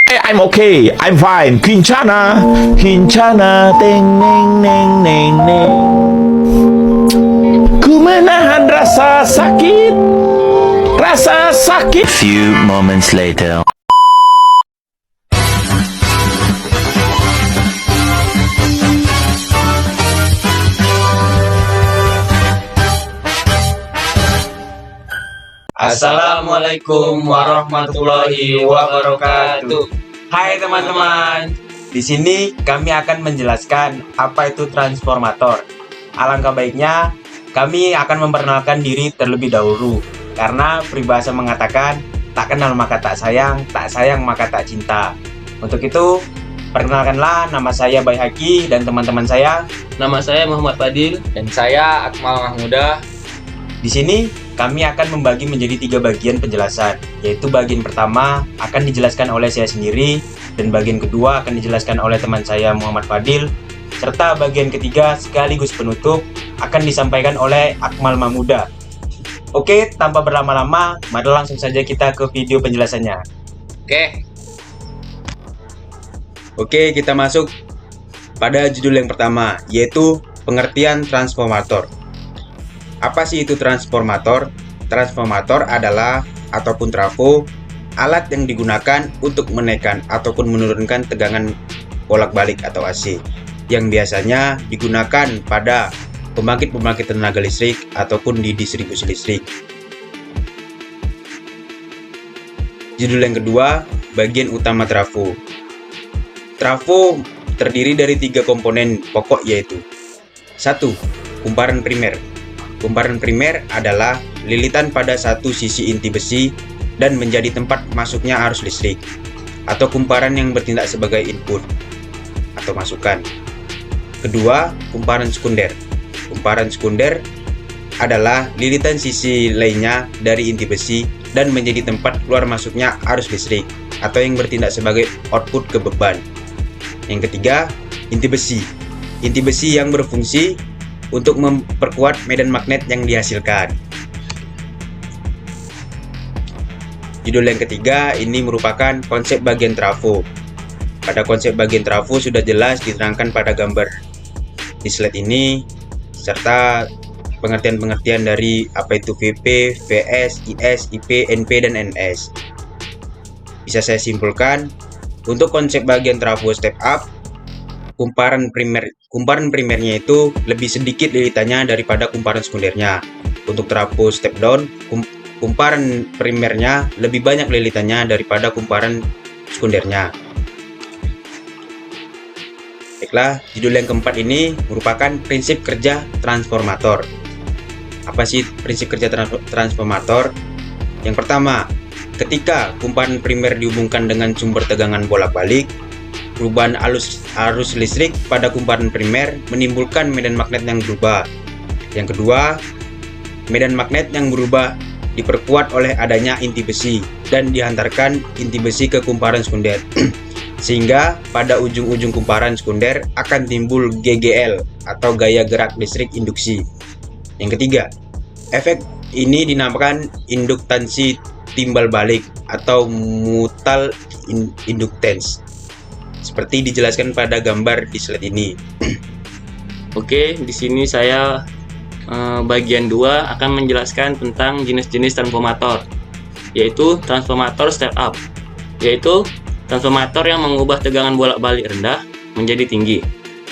I'm okay, I'm fine. Kincana, kincana, teng neng neng neng neng. Ku menahan rasa sakit, rasa sakit. Few moments later. Assalamualaikum warahmatullahi wabarakatuh. Hai teman-teman, di sini kami akan menjelaskan apa itu transformator. Alangkah baiknya kami akan memperkenalkan diri terlebih dahulu, karena peribahasa mengatakan tak kenal maka tak sayang maka tak cinta. Untuk itu, perkenalkanlah, nama saya Bayi Haki dan teman-teman saya. Nama saya Muhammad Fadil. Dan saya Akmal Mahmuda. Di sini kami akan membagi menjadi 3 bagian penjelasan, yaitu bagian pertama akan dijelaskan oleh saya sendiri, dan bagian kedua akan dijelaskan oleh teman saya Muhammad Fadil, serta bagian ketiga sekaligus penutup akan disampaikan oleh Akmal Mahmuda. Oke, tanpa berlama-lama, mari langsung saja kita ke video penjelasannya. Oke, kita masuk pada judul yang pertama, yaitu pengertian transformator. Apa sih itu transformator? Transformator adalah ataupun trafo, alat yang digunakan untuk menaikkan ataupun menurunkan tegangan bolak-balik atau AC, yang biasanya digunakan pada pembangkit tenaga listrik ataupun di distribusi listrik. Judul yang kedua, bagian utama trafo. Trafo terdiri dari 3 komponen pokok, yaitu 1. Kumparan primer. Kumparan primer adalah lilitan pada satu sisi inti besi dan menjadi tempat masuknya arus listrik, atau kumparan yang bertindak sebagai input atau masukan. Kedua, kumparan sekunder. Kumparan sekunder adalah lilitan sisi lainnya dari inti besi dan menjadi tempat keluar masuknya arus listrik, atau yang bertindak sebagai output ke beban. Yang ketiga, inti besi. Inti besi yang berfungsi untuk memperkuat medan magnet yang dihasilkan. Judul yang ketiga ini merupakan konsep bagian trafo. Pada konsep bagian trafo sudah jelas diterangkan pada gambar di slide ini, serta pengertian-pengertian dari apa itu VP, VS, IS, IP, NP, dan NS. Bisa saya simpulkan, untuk konsep bagian trafo step up, kumparan primernya itu lebih sedikit lilitannya daripada kumparan sekundernya. Untuk trafo step down, kumparan primernya lebih banyak lilitannya daripada kumparan sekundernya. Baiklah, judul yang keempat ini merupakan prinsip kerja transformator. Apa sih prinsip kerja transformator? Yang pertama, ketika kumparan primer dihubungkan dengan sumber tegangan bolak-balik, perubahan arus listrik pada kumparan primer menimbulkan medan magnet yang berubah. Yang kedua, medan magnet yang berubah diperkuat oleh adanya inti besi dan dihantarkan inti besi ke kumparan sekunder. Sehingga pada ujung-ujung kumparan sekunder akan timbul GGL atau gaya gerak listrik induksi. Yang ketiga, efek ini dinamakan induktansi timbal balik atau mutual inductance, seperti dijelaskan pada gambar di slide ini. Oke, di sini saya bagian 2 akan menjelaskan tentang jenis-jenis transformator, yaitu transformator step up, yaitu transformator yang mengubah tegangan bolak-balik rendah menjadi tinggi.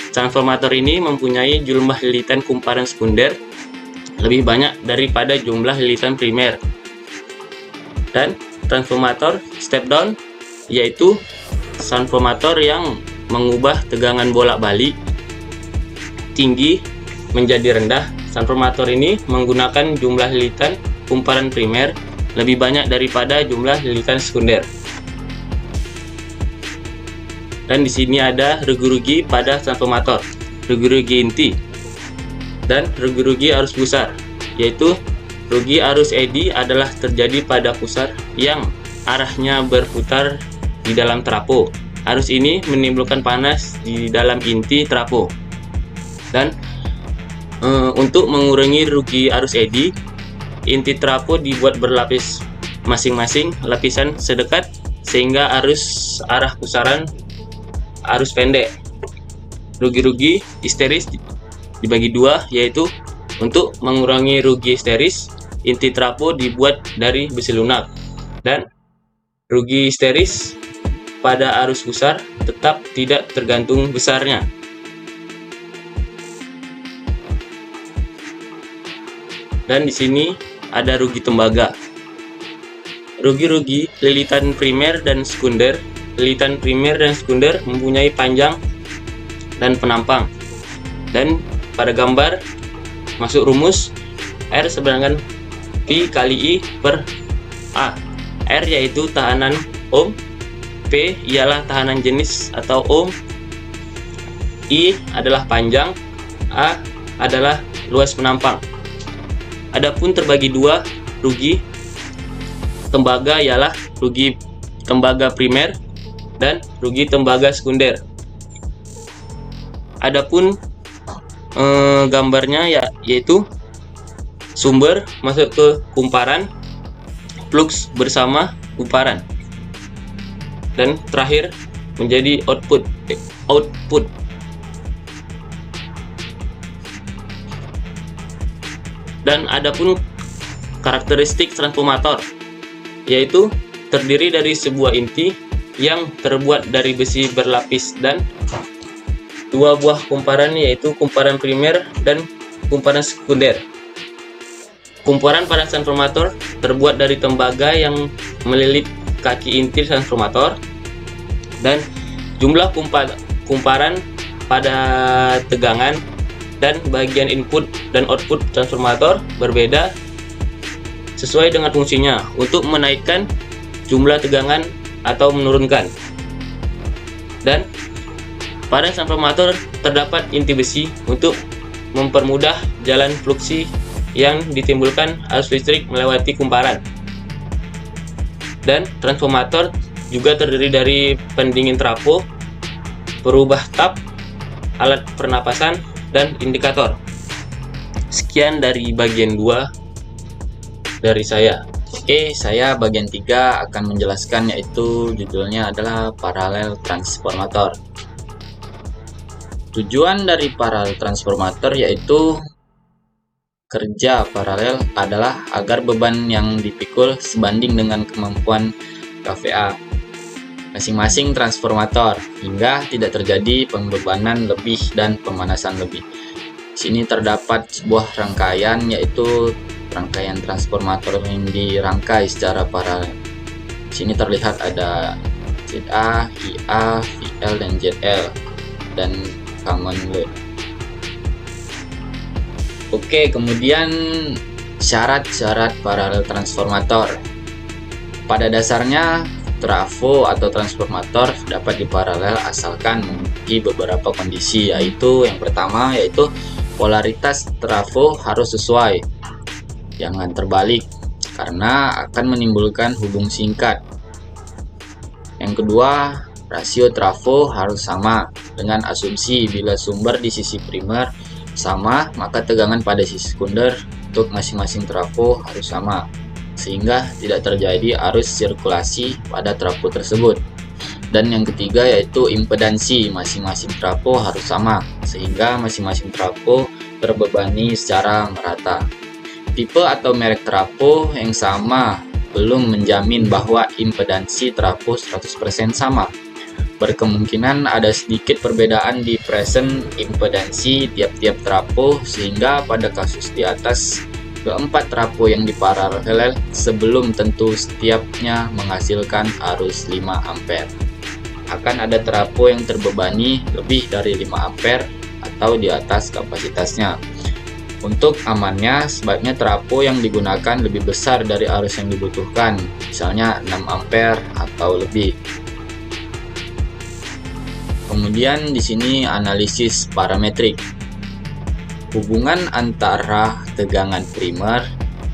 Transformator ini mempunyai jumlah lilitan kumparan sekunder lebih banyak daripada jumlah lilitan primer. Dan transformator step down, yaitu transformator yang mengubah tegangan bolak-balik tinggi menjadi rendah. Transformator ini menggunakan jumlah lilitan kumparan primer lebih banyak daripada jumlah lilitan sekunder. Dan di sini ada rugi-rugi pada transformator, rugi-rugi inti dan rugi-rugi arus pusar, yaitu rugi arus eddy adalah terjadi pada pusar yang arahnya berputar di dalam trafo. Arus ini menimbulkan panas di dalam inti trafo. Dan untuk mengurangi rugi arus eddy, inti trafo dibuat berlapis masing-masing lapisan sedekat sehingga arah pusaran arus pendek. Rugi-rugi histeris dibagi dua, yaitu untuk mengurangi rugi histeris, inti trafo dibuat dari besi lunak, dan rugi histeris pada arus pusar tetap tidak tergantung besarnya. Dan di sini ada rugi tembaga. Rugi-rugi lilitan primer dan sekunder. Lilitan primer dan sekunder mempunyai panjang dan penampang. Dan pada gambar masuk rumus R sama dengan P kali I per A. R yaitu tahanan ohm, P ialah tahanan jenis atau ohm, I adalah panjang, A adalah luas penampang. Adapun terbagi dua rugi tembaga ialah rugi tembaga primer dan rugi tembaga sekunder. Adapun gambarnya yaitu sumber masuk ke kumparan, flux bersama kumparan, dan terakhir menjadi output. Dan adapun karakteristik transformator, yaitu terdiri dari sebuah inti yang terbuat dari besi berlapis dan dua buah kumparan, yaitu kumparan primer dan kumparan sekunder. Kumparan pada transformator terbuat dari tembaga yang melilit kaki inti transformator, dan jumlah kumparan pada tegangan dan bagian input dan output transformator berbeda sesuai dengan fungsinya untuk menaikkan jumlah tegangan atau menurunkan. Dan pada transformator terdapat inti besi untuk mempermudah jalan fluksi yang ditimbulkan arus listrik melewati kumparan. Dan transformator juga terdiri dari pendingin trafo, perubah tap, alat pernapasan, dan indikator. Sekian dari bagian 2 dari saya. Oke, saya bagian 3 akan menjelaskan, yaitu judulnya adalah paralel transformator. Tujuan dari paralel transformator yaitu kerja paralel adalah agar beban yang dipikul sebanding dengan kemampuan kVA masing-masing transformator hingga tidak terjadi pembebanan lebih dan pemanasan lebih. Di sini terdapat sebuah rangkaian, yaitu rangkaian transformator yang dirangkai secara paralel. Di sini terlihat ada ZA, IA, VL, dan ZL, dan common load. Oke, kemudian syarat-syarat paralel transformator. Pada dasarnya, trafo atau transformator dapat diparalel asalkan memiliki beberapa kondisi, yaitu yang pertama yaitu polaritas trafo harus sesuai, jangan terbalik karena akan menimbulkan hubung singkat. Yang kedua, rasio trafo harus sama dengan asumsi bila sumber di sisi primer sama, maka tegangan pada sisi sekunder untuk masing-masing trafo harus sama, sehingga tidak terjadi arus sirkulasi pada trafo tersebut. Dan yang ketiga yaitu impedansi masing-masing trafo harus sama, sehingga masing-masing trafo terbebani secara merata. Tipe atau merek trafo yang sama belum menjamin bahwa impedansi trafo 100% sama. Berkemungkinan ada sedikit perbedaan di present impedansi tiap-tiap trafo, sehingga pada kasus di atas keempat trafo yang diparalel sebelum tentu setiapnya menghasilkan arus 5 ampere. Akan ada trafo yang terbebani lebih dari 5 ampere atau di atas kapasitasnya. Untuk amannya, sebaiknya trafo yang digunakan lebih besar dari arus yang dibutuhkan, misalnya 6 ampere atau lebih. Kemudian di sini analisis parametrik. Hubungan antara tegangan primer,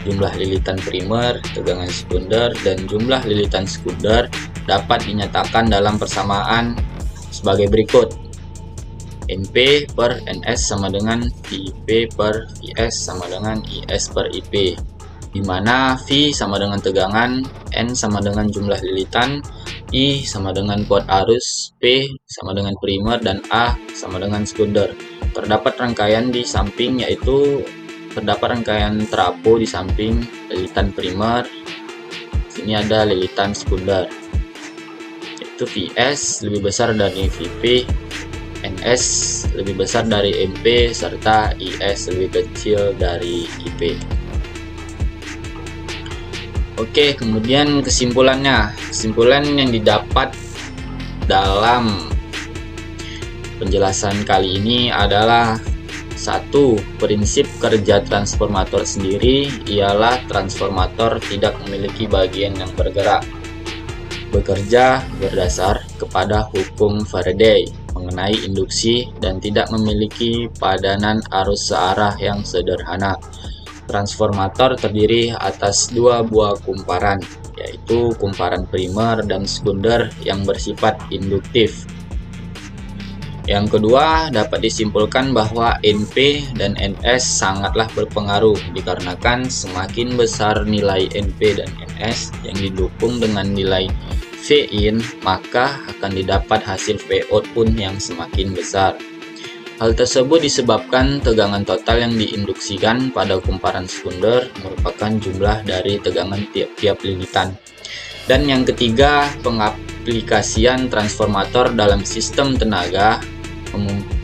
jumlah lilitan primer, tegangan sekunder, dan jumlah lilitan sekunder dapat dinyatakan dalam persamaan sebagai berikut. NP per NS sama dengan IP per IS sama dengan IS per IP, di mana V sama dengan tegangan, N sama dengan jumlah lilitan, I sama dengan kuat arus, P sama dengan primer, dan A sama dengan sekunder. Terdapat rangkaian di samping, yaitu terdapat rangkaian trafo di samping lilitan primer. Sini ada lilitan sekunder. Itu Vs lebih besar dari Vp, Ns lebih besar dari MP, serta Is lebih kecil dari Ip. Oke, kemudian kesimpulannya. Kesimpulan yang didapat dalam penjelasan kali ini adalah: 1. Prinsip kerja transformator sendiri ialah transformator tidak memiliki bagian yang bergerak, bekerja berdasar kepada hukum Faraday mengenai induksi, dan tidak memiliki padanan arus searah yang sederhana. Transformator terdiri atas dua buah kumparan, yaitu kumparan primer dan sekunder yang bersifat induktif. Yang kedua, dapat disimpulkan bahwa NP dan NS sangatlah berpengaruh, dikarenakan semakin besar nilai NP dan NS yang didukung dengan nilai V-in, maka akan didapat hasil V-out pun yang semakin besar. Hal tersebut disebabkan tegangan total yang diinduksikan pada kumparan sekunder merupakan jumlah dari tegangan tiap-tiap lilitan. Dan yang ketiga, pengaplikasian transformator dalam sistem tenaga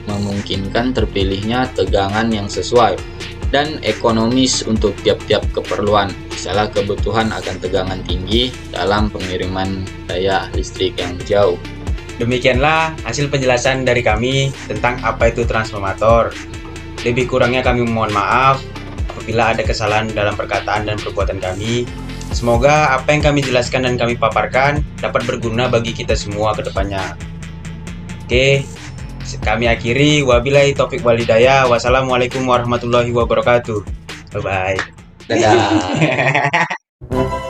memungkinkan terpilihnya tegangan yang sesuai dan ekonomis untuk tiap-tiap keperluan. Misalnya kebutuhan akan tegangan tinggi dalam pengiriman daya listrik yang jauh. Demikianlah hasil penjelasan dari kami tentang apa itu transformator. Lebih kurangnya kami mohon maaf apabila ada kesalahan dalam perkataan dan perbuatan kami. Semoga apa yang kami jelaskan dan kami paparkan dapat berguna bagi kita semua ke depannya. Oke, kami akhiri. Wabillahi taufik wal hidayah. Wassalamualaikum warahmatullahi wabarakatuh. Bye-bye. Dadah.